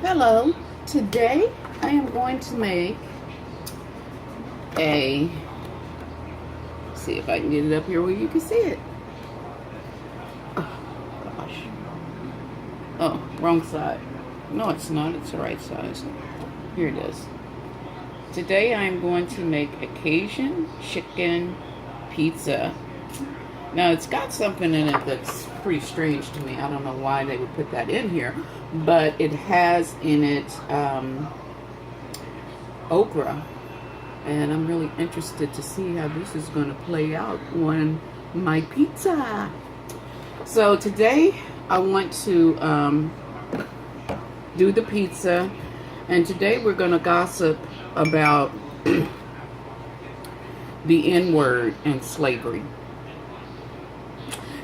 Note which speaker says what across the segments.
Speaker 1: Hello, today I am going to make a, see if I can get it up here where you can see it. Oh gosh. Oh, wrong side. No, it's not, it's the right size. Here it is. Today I am going to make a Cajun chicken pizza. Now it's got something in it that's pretty strange to me. I don't know why they would put that in here, but it has in it okra, and I'm really interested to see how this is going to play out on my pizza. So today I want to do the pizza, and today we're going to gossip about the N-word and slavery.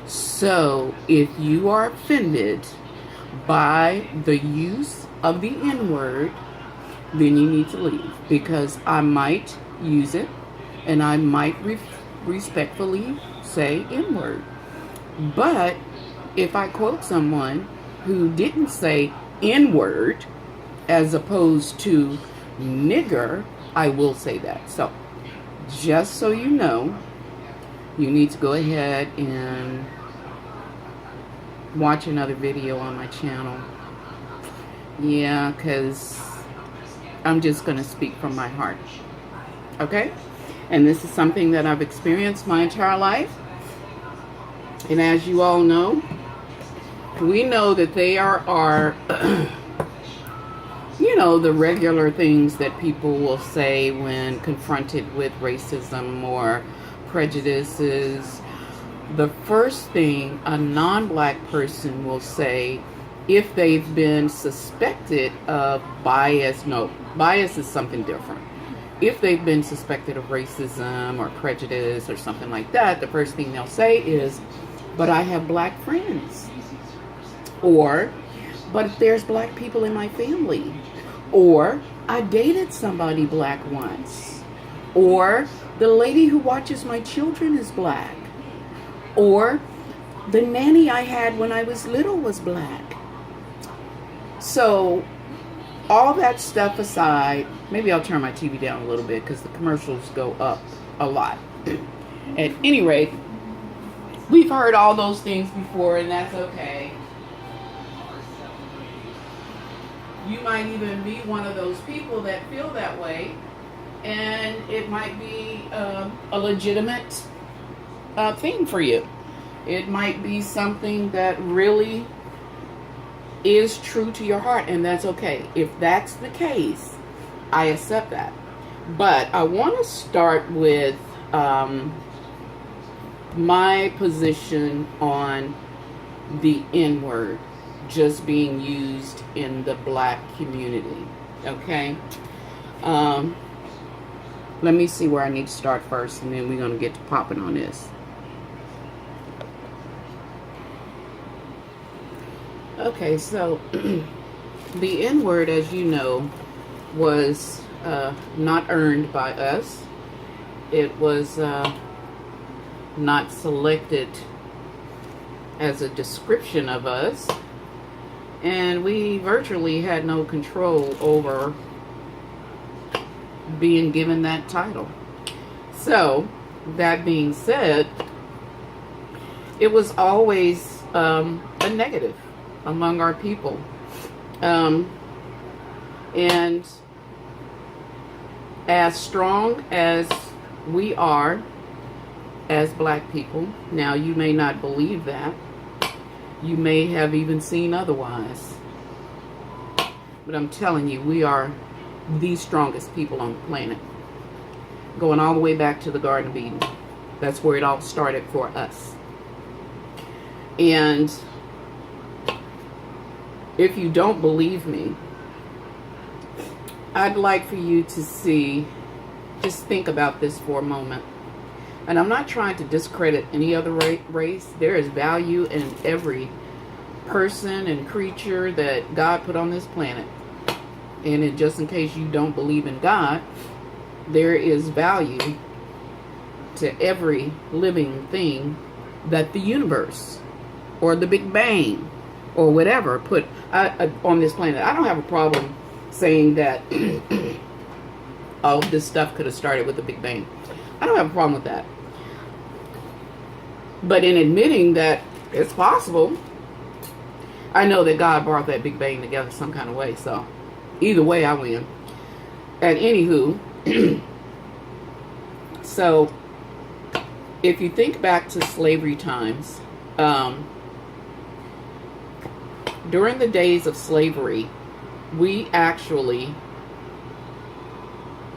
Speaker 1: So, if you are offended by the use of the N-word, then you need to leave, because I might use it and I might respectfully say N-word. But if I quote someone who didn't say N-word as opposed to nigger, I will say that. So, just so you know, you need to go ahead and watch another video on my channel. Yeah, because I'm just going to speak from my heart. Okay? And this is something that I've experienced my entire life. And as you all know, we know that they are you know, the regular things that people will say when confronted with racism or prejudices. The first thing a non-black person will say if they've been suspected of bias, no, bias is something different. If they've been suspected of racism or prejudice or something like that, the first thing they'll say is, but I have black friends. Or, but there's black people in my family. Or, I dated somebody black once. Or, the lady who watches my children is black. Or, the nanny I had when I was little was black. So, all that stuff aside, maybe I'll turn my TV down a little bit because the commercials go up a lot. At any rate, we've heard all those things before, and that's okay. You might even be one of those people that feel that way, and it might be a legitimate thing for you. It might be something that really is true to your heart, and that's okay. If that's the case, I accept that. But I want to start with my position on the N-word just being used in the black community. Okay? Let me see where I need to start first, and then we're going to get to popping on this. Okay, so the N-word, as you know, was not earned by us. It was not selected as a description of us. And we virtually had no control over being given that title. So, that being said, it was always a negative among our people. And as strong as we are as black people, now you may not believe that. You may have even seen otherwise. But I'm telling you, we are the strongest people on the planet. Going all the way back to the Garden of Eden. That's where it all started for us. And if you don't believe me, I'd like for you to see, just think about this for a moment. And I'm not trying to discredit any other race. There is value in every person and creature that God put on this planet. And just in case you don't believe in God, there is value to every living thing that the universe or the Big Bang or whatever put on this planet. I don't have a problem saying that all of this stuff could have started with the Big Bang. I don't have a problem with that. But in admitting that it's possible, I know that God brought that Big Bang together some kind of way. So either way, I win. And anywho, so if you think back to slavery times, during the days of slavery, we actually,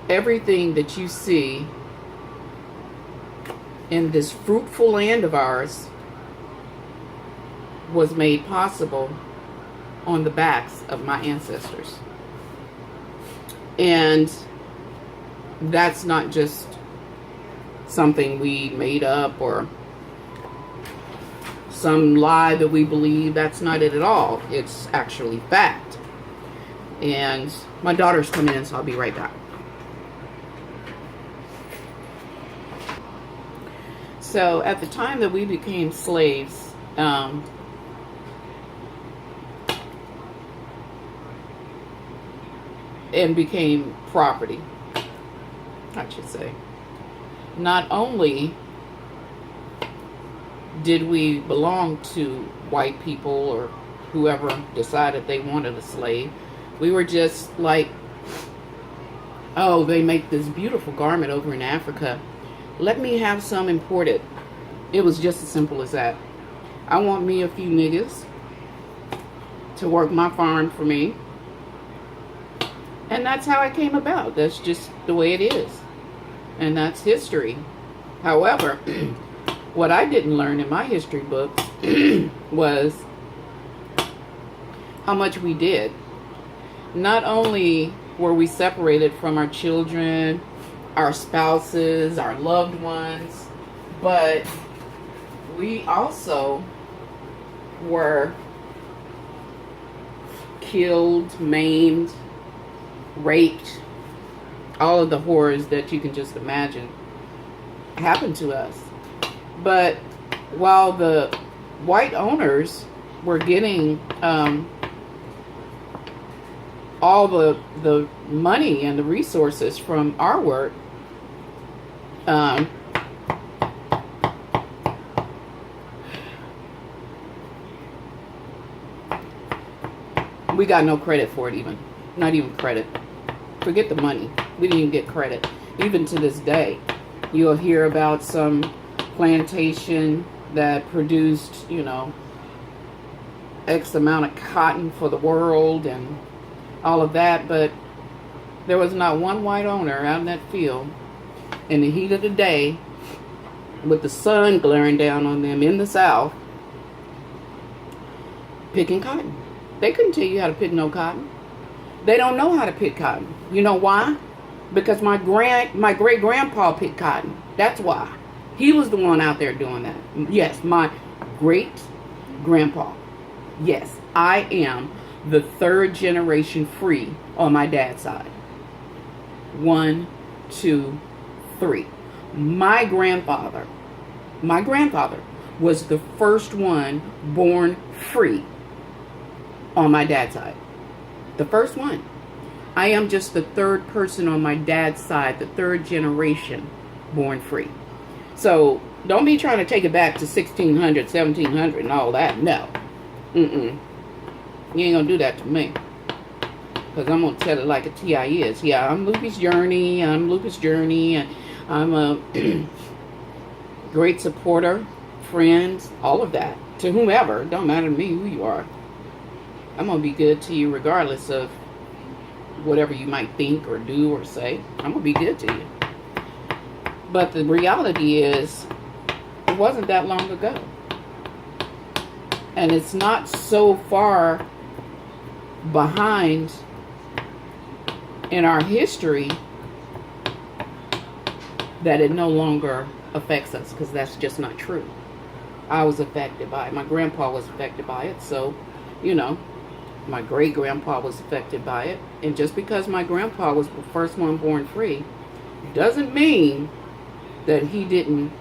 Speaker 1: everything that you see in this fruitful land of ours was made possible on the backs of my ancestors. And that's not just something we made up or some lie that we believe. That's not it at all. It's actually fact. And my daughter's coming in, so I'll be right back. So at the time that we became slaves, and became property, I should say, not only did we belong to white people or whoever decided they wanted a slave, we were just like, oh, they make this beautiful garment over in Africa, let me have some imported. It was just as simple as that. I want me a few niggas to work my farm for me. And that's how it came about. That's just the way it is. And that's history. However, what I didn't learn in my history books was how much we did. Not only were we separated from our children, our spouses, our loved ones, but we also were killed, maimed, raped. All of the horrors that you can just imagine happened to us. But while the white owners were getting all the money and the resources from our work, we got no credit for it. Even not even credit. Forget the money. We didn't even get credit. Even to this day, you'll hear about some plantation that produced, X amount of cotton for the world and all of that, but there was not one white owner out in that field in the heat of the day with the sun glaring down on them in the South picking cotton. They couldn't tell you how to pick no cotton. They don't know how to pick cotton. You know why? Because my great grandpa picked cotton. That's why. He was the one out there doing that. Yes, my great grandpa. Yes, I am the third generation free on my dad's side. 1, 2, 3. My grandfather was the first one born free on my dad's side. The first one. I am just the third person on my dad's side, the third generation born free. So don't be trying to take it back to 1600, 1700 and all that. No. You ain't gonna do that to me. Because I'm gonna tell it like a T.I. is. Yeah, I'm Lucas Journey. And I'm a great supporter, friend, all of that. To whomever. Don't matter to me who you are. I'm going to be good to you regardless of whatever you might think or do or say. I'm going to be good to you. But the reality is, it wasn't that long ago. And it's not so far behind in our history that it no longer affects us, because that's just not true. I was affected by it. My grandpa was affected by it. So, my great-grandpa was affected by it. And just because my grandpa was the first one born free doesn't mean that he didn't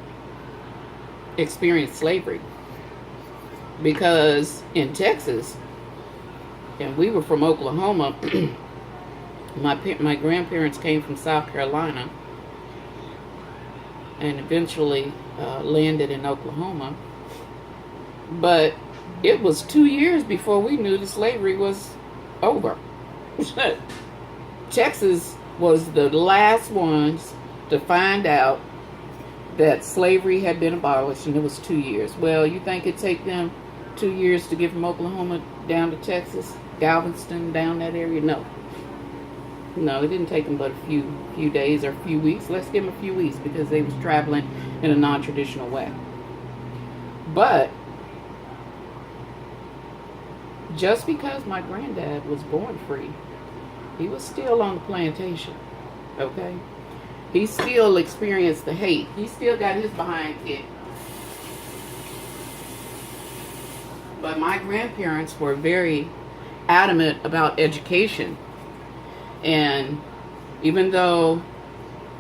Speaker 1: experience slavery. Because in Texas, and we were from Oklahoma, my grandparents came from South Carolina and eventually landed in Oklahoma. But it was 2 years before we knew that slavery was over. Texas was the last ones to find out that slavery had been abolished, and it was 2 years. Well, you think it'd take them 2 years to get from Oklahoma down to Texas, Galveston, down that area? No. No, it didn't take them but a few days or a few weeks. Let's give them a few weeks because they was traveling in a non-traditional way. But just because my granddad was born free, he was still on the plantation, okay? He still experienced the hate. He still got his behind kicked. But my grandparents were very adamant about education. And even though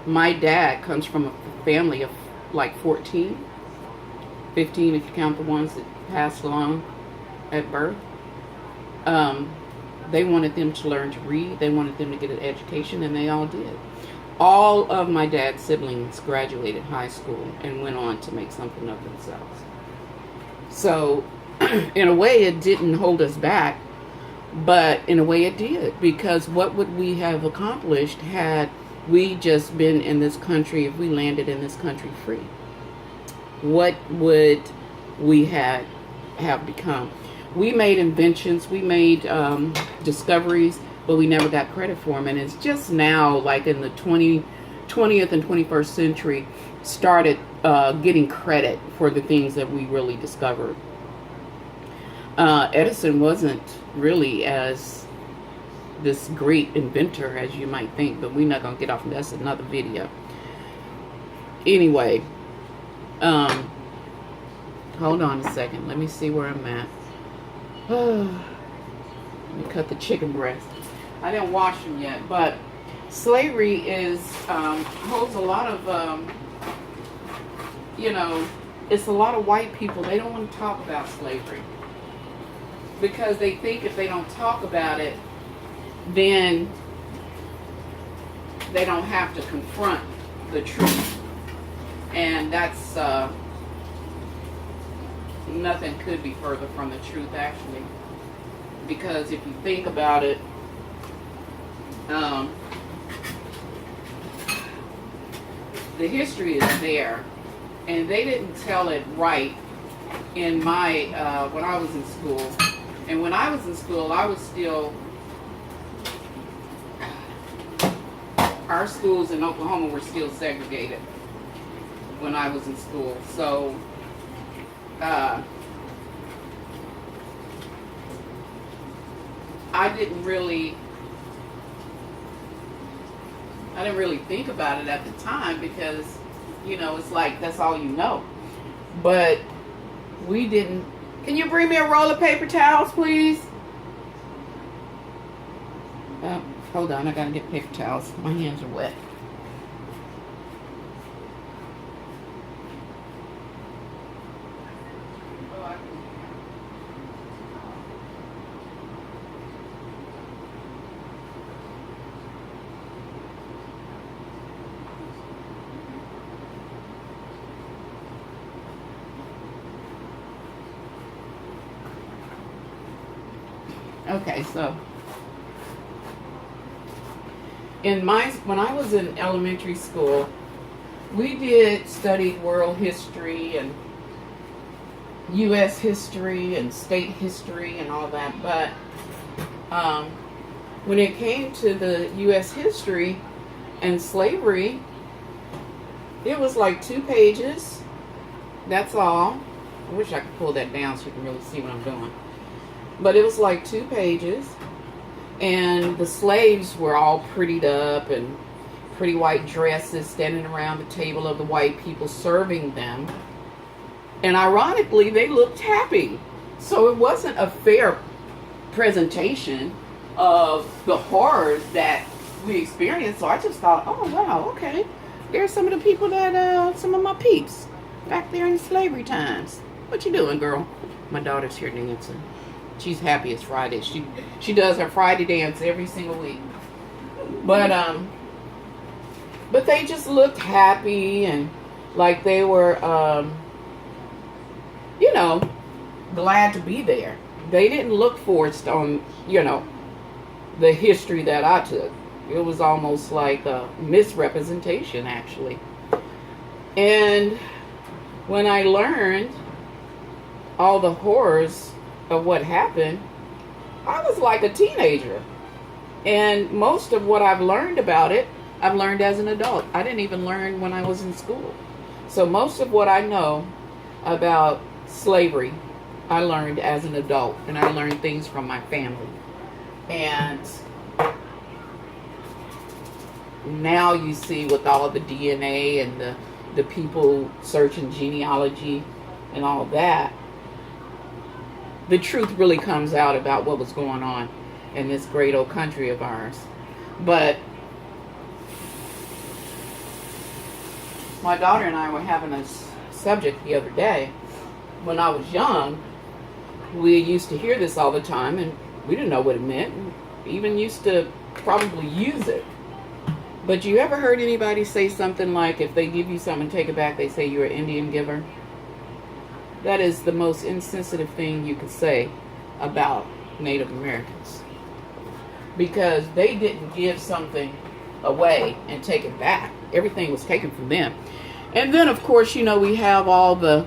Speaker 1: my dad comes from a family of like 15 if you count the ones that passed along at birth, they wanted them to learn to read. They wanted them to get an education, and they all did. All of my dad's siblings graduated high school and went on to make something of themselves. So, in a way, it didn't hold us back, but in a way it did, because what would we have accomplished had we just been in this country, if we landed in this country free? What would we have become? We made inventions, we made discoveries, but we never got credit for them. And it's just now, like in the 20th and 21st century, started getting credit for the things that we really discovered. Edison wasn't really as this great inventor as you might think, but we're not going to get off of that. That's another video. Anyway, hold on a second. Let me see where I'm at. Let me cut the chicken breast. I didn't wash them yet, but slavery holds a lot of, it's a lot of white people. They don't want to talk about slavery because they think if they don't talk about it, then they don't have to confront the truth. And that's, nothing could be further from the truth, actually. Because if you think about it, the history is there, and they didn't tell it right in my, when I was in school. And when I was in school, I was still, our schools in Oklahoma were still segregated when I was in school. So, I didn't really think about it at the time because, it's like, that's all you know. But we didn't. Can you bring me a roll of paper towels, please? Hold on, I gotta get paper towels. My hands are wet. Okay, so when I was in elementary school, we studied world history and U.S. history and state history and all that. But when it came to the U.S. history and slavery, it was like 2 pages. That's all. I wish I could pull that down so you can really see what I'm doing. But it was like 2 pages, and the slaves were all prettied up and pretty white dresses, standing around the table of the white people serving them. And ironically, they looked happy. So it wasn't a fair presentation of the horrors that we experienced. So I just thought, oh wow, okay, there's some of the people that some of my peeps back there in slavery times. What you doing, girl? My daughter's here dancing. She's happy it's Friday. She does her Friday dance every single week. But they just looked happy and like they were, glad to be there. They didn't look forced on, the history that I took. It was almost like a misrepresentation, actually. And when I learned all the horrors of what happened, I was like a teenager. And most of what I've learned about it, I've learned as an adult. I didn't even learn when I was in school. So most of what I know about slavery, I learned as an adult. And I learned things from my family. And now you see with all of the DNA and the people searching genealogy and all of that, the truth really comes out about what was going on in this great old country of ours. But my daughter and I were having a subject the other day. When I was young, we used to hear this all the time, and we didn't know what it meant. We even used to probably use it. But you ever heard anybody say something like, if they give you something, take it back, they say you're an Indian giver? That is the most insensitive thing you could say about Native Americans. Because they didn't give something away and take it back. Everything was taken from them. And then, of course, we have all the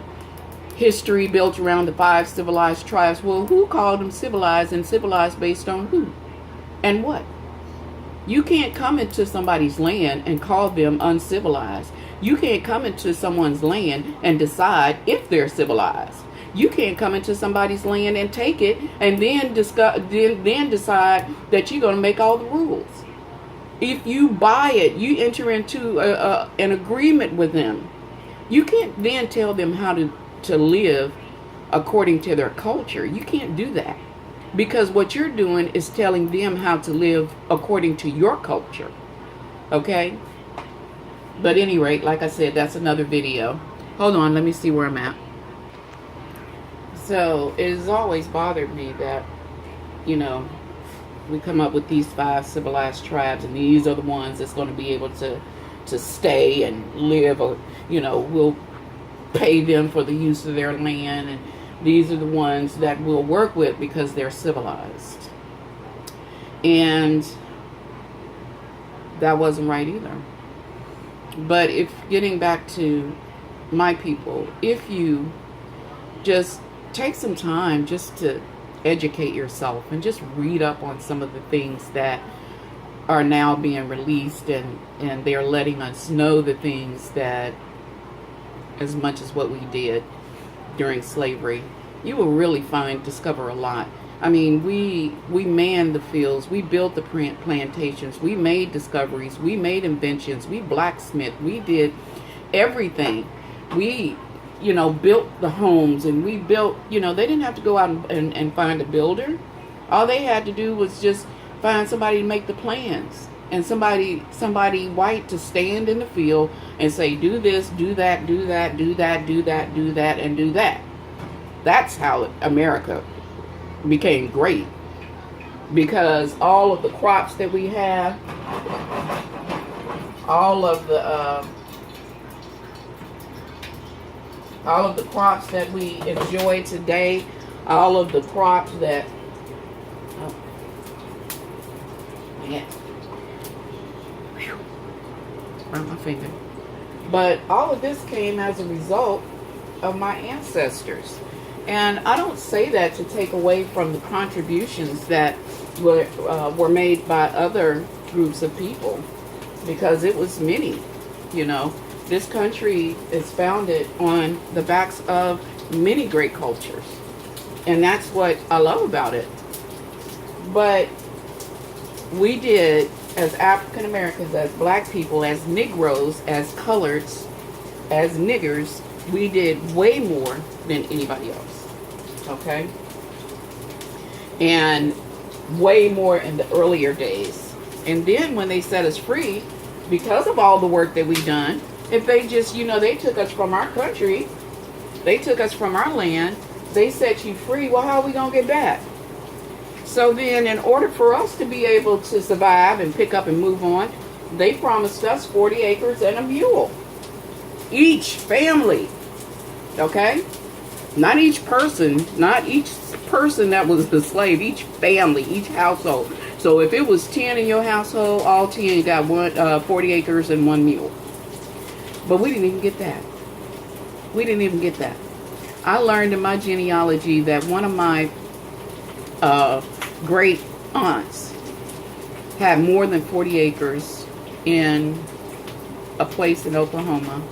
Speaker 1: history built around the 5 civilized tribes. Well, who called them civilized, and civilized based on who and what? You can't come into somebody's land and call them uncivilized. You can't come into someone's land and decide if they're civilized. You can't come into somebody's land and take it and then decide that you're going to make all the rules. If you buy it, you enter into an agreement with them. You can't then tell them how to live according to their culture. You can't do that. Because what you're doing is telling them how to live according to your culture. Okay? But at any rate, like I said, that's another video. Hold on, let me see where I'm at. So, it has always bothered me that, we come up with these 5 civilized tribes, and these are the ones that's going to be able to stay and live, or, we'll pay them for the use of their land, and these are the ones that we'll work with because they're civilized. And that wasn't right either. But if getting back to my people, if you just take some time just to educate yourself and just read up on some of the things that are now being released, and they're letting us know the things that, as much as what we did during slavery, you will really discover a lot. I mean, we manned the fields, we built the plantations, we made discoveries, we made inventions, we blacksmith, we did everything. We, built the homes, and we built, they didn't have to go out and find a builder. All they had to do was just find somebody to make the plans, and somebody white to stand in the field and say, do this, do that, do that, do that, do that, do that, and do that. That's how America became great. Because all of the crops that we have, all of the crops that we enjoy today, all of the crops that, burn my finger. But all of this came as a result of my ancestors. And I don't say that to take away from the contributions that were made by other groups of people, because it was many. This country is founded on the backs of many great cultures, and that's what I love about it. But we did, as African Americans, as black people, as Negroes, as coloreds, as niggers, we did way more than anybody else. Okay? And way more in the earlier days. And then when they set us free, because of all the work that we've done, if they just, they took us from our country, they took us from our land, They set you free. Well, how are we going to get back? So then, in order for us to be able to survive and pick up and move on, they promised us 40 acres and a mule. Each family. Okay? Not each person that was the slave, each family, each household. So if it was 10 in your household, all 10 got 40 acres and one mule. But we didn't even get that. We didn't even get that. I learned in my genealogy that one of my great aunts had more than 40 acres in a place in Oklahoma.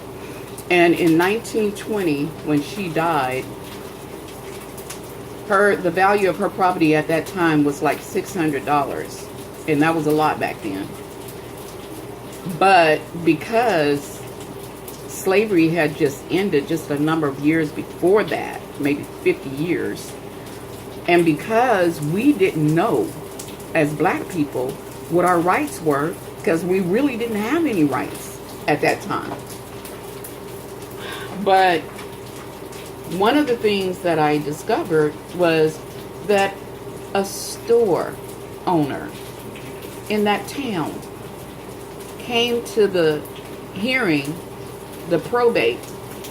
Speaker 1: And in 1920, when she died, the value of her property at that time was like $600. And that was a lot back then. But because slavery had just ended just a number of years before that, maybe 50 years, and because we didn't know as black people what our rights were, because we really didn't have any rights at that time. But one of the things that I discovered was that a store owner in that town came to the hearing, the probate,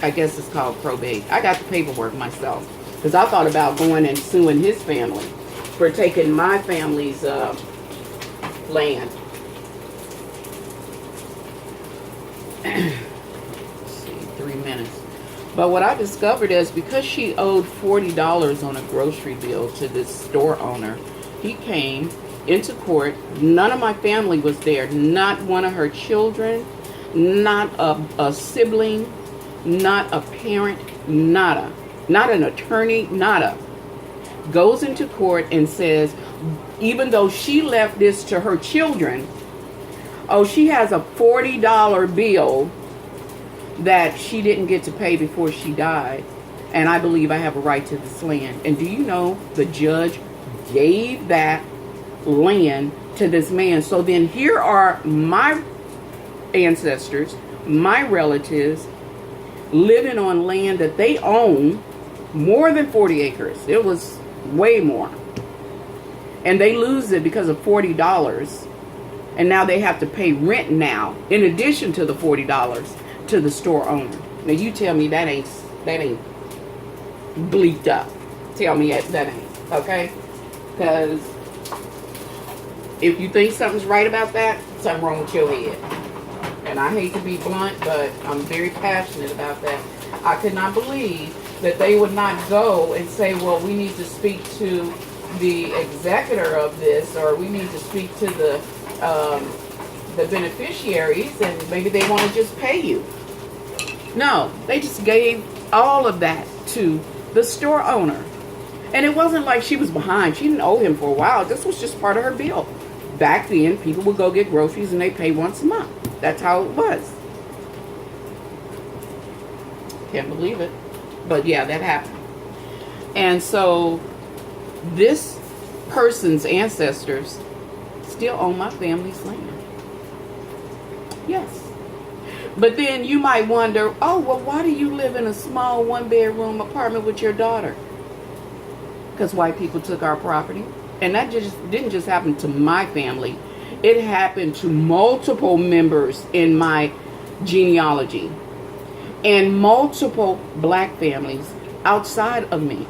Speaker 1: I guess it's called probate. I got the paperwork myself because I thought about going and suing his family for taking my family's land. Let's see, 3 minutes. But what I discovered is because she owed $40 on a grocery bill to this store owner, he came into court. None of my family was there. Not one of her children, not a sibling, not a parent, nada. Not an attorney, nada. Goes into court and says, even though she left this to her children, oh, she has a $40 bill that she didn't get to pay before she died. And I believe I have a right to this land. And do you know, the judge gave that land to this man. So then here are my ancestors, my relatives, living on land that they own more than 40 acres. It was way more. And they lose it because of $40. And now they have to pay rent now, in addition to the $40 to the store owner. Now you tell me that ain't bleaked up. Tell me that ain't, okay? Because if you think something's right about that, something wrong with your head. And I hate to be blunt, but I'm very passionate about that. I could not believe that they would not go and say, well, we need to speak to the executor of this, or we need to speak to the beneficiaries, and maybe they want to just pay you. No, they just gave all of that to the store owner. And it wasn't like she was behind. She didn't owe him for a while. This was just part of her bill. Back then, people would go get groceries and they pay once a month. That's how it was. Can't believe it. But yeah, that happened. And so this person's ancestors still own my family's land. Yes. But then you might wonder, oh, well, why do you live in a small one-bedroom apartment with your daughter? Because white people took our property. And that just didn't just happen to my family. It happened to multiple members in my genealogy. And multiple black families outside of me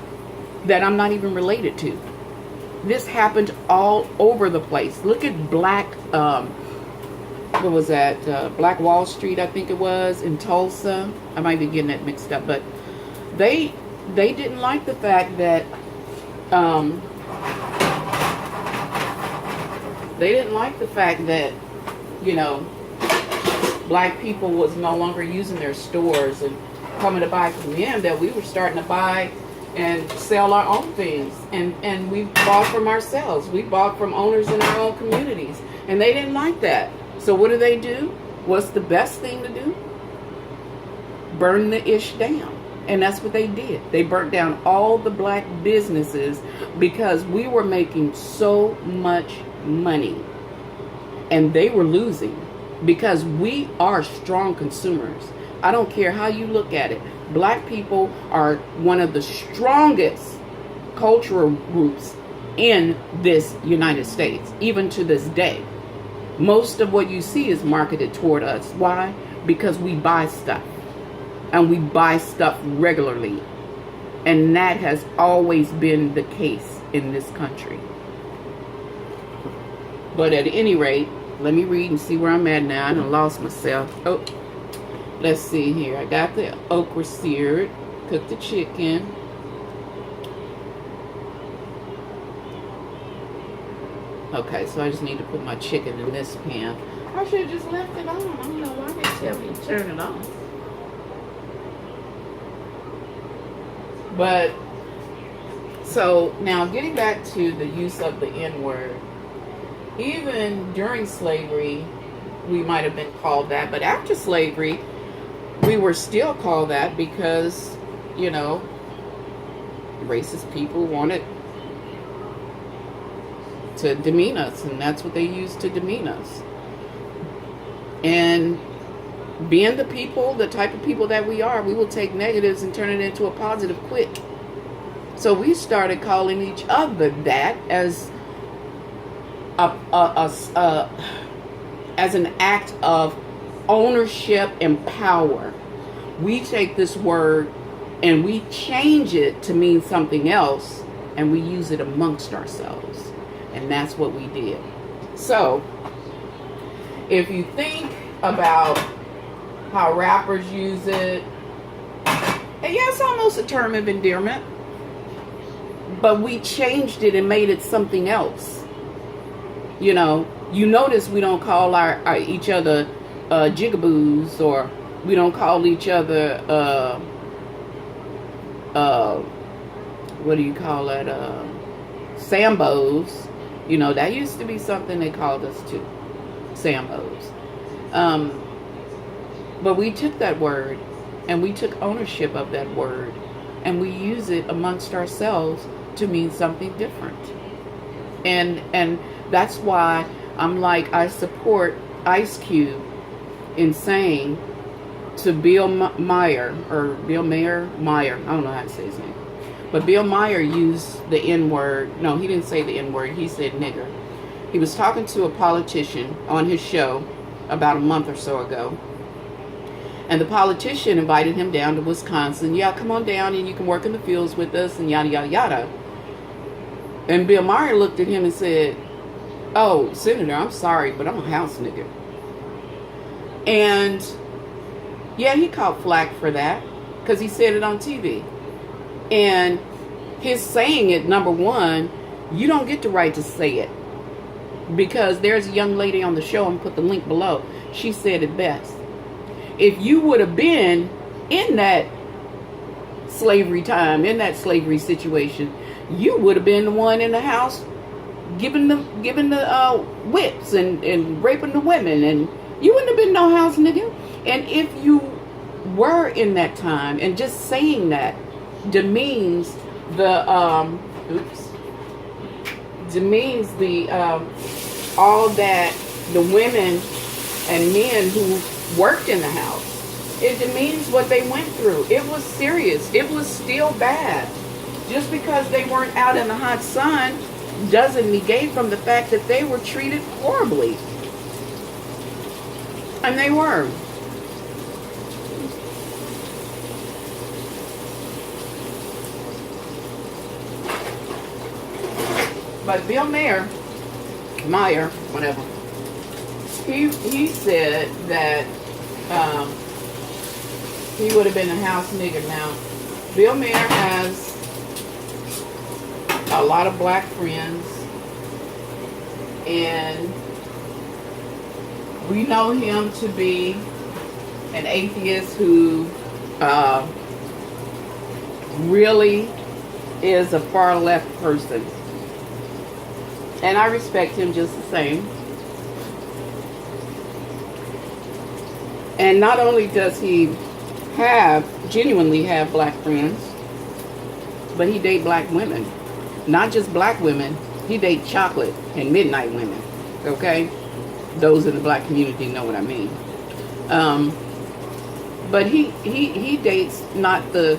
Speaker 1: that I'm not even related to. This happened all over the place. Look at Black, what was that? Black Wall Street, I think it was, in Tulsa. I might be getting that mixed up. But they didn't like the fact that, you know, black people was no longer using their stores and coming to buy from them, that we were starting to buy and sell our own things. And we bought from ourselves. We bought from owners in our own communities. And they didn't like that. So what do? What's the best thing to do? Burn the ish down. And that's what they did. They burnt down all the black businesses because we were making so much money. And they were losing because we are strong consumers. I don't care how you look at it. Black people are one of the strongest cultural groups in this United States, even to this day. Most of what you see is marketed toward us. Why? Because we buy stuff, and we buy stuff regularly. And that has always been the case in this country. But at any rate, let me read and see where I'm at now. I done lost myself. Oh, let's see here. I got the okra seared. Cooked the chicken. Okay, so I just need to put my chicken in this pan. I should have just left it on. I don't know why they tell me to turn it on. But, so now getting back to the use of the N-word, even during slavery, we might have been called that, but after slavery, we were still called that because, you know, racist people wanted to demean us, and that's what they used to demean us. And being the people, the type of people that we are, we will take negatives and turn it into a positive quick. So we started calling each other that as as an act of ownership and power. We take this word and we change it to mean something else, and we use it amongst ourselves. And that's what we did. So, if you think about how rappers use it, and yeah, it's almost a term of endearment, but we changed it and made it something else. You know, you notice we don't call each other jigaboos, or we don't call each other what do you call it, Sambos. You know, that used to be something they called us too, Sambos. But we took that word and we took ownership of that word, and we use it amongst ourselves to mean something different. And that's why I'm like, I support Ice Cube in saying to Bill Meyer, I don't know how to say his name. But Bill Meyer used the N-word. No, he didn't say the N-word. He said nigger. He was talking to a politician on his show about a month or so ago. And the politician invited him down to Wisconsin. Yeah, come on down and you can work in the fields with us and yada, yada, yada. And Bill Meyer looked at him and said, "Oh, Senator, I'm sorry, but I'm a house nigger." And yeah, he caught flack for that because he said it on TV. And his saying it, number one, you don't get the right to say it, because there's a young lady on the show, and put the link below. She said it best. If you would have been in that slavery time, in that slavery situation, you would have been the one in the house giving the whips and raping the women, and you wouldn't have been no house nigga. And if you were in that time, and just saying that demeans the all that the women and men who worked in the house, it demeans what they went through. It was serious. It was still bad. Just because they weren't out in the hot sun doesn't negate from the fact that they were treated horribly. And they were. But Bill Meyer, whatever, he said that he would have been a house nigger. Now, Bill Meyer has a lot of black friends, and we know him to be an atheist who really is a far left person. And I respect him just the same. And not only does he genuinely have black friends, but he date black women. Not just black women, he date chocolate and midnight women. Okay? Those in the black community know what I mean. but he dates not the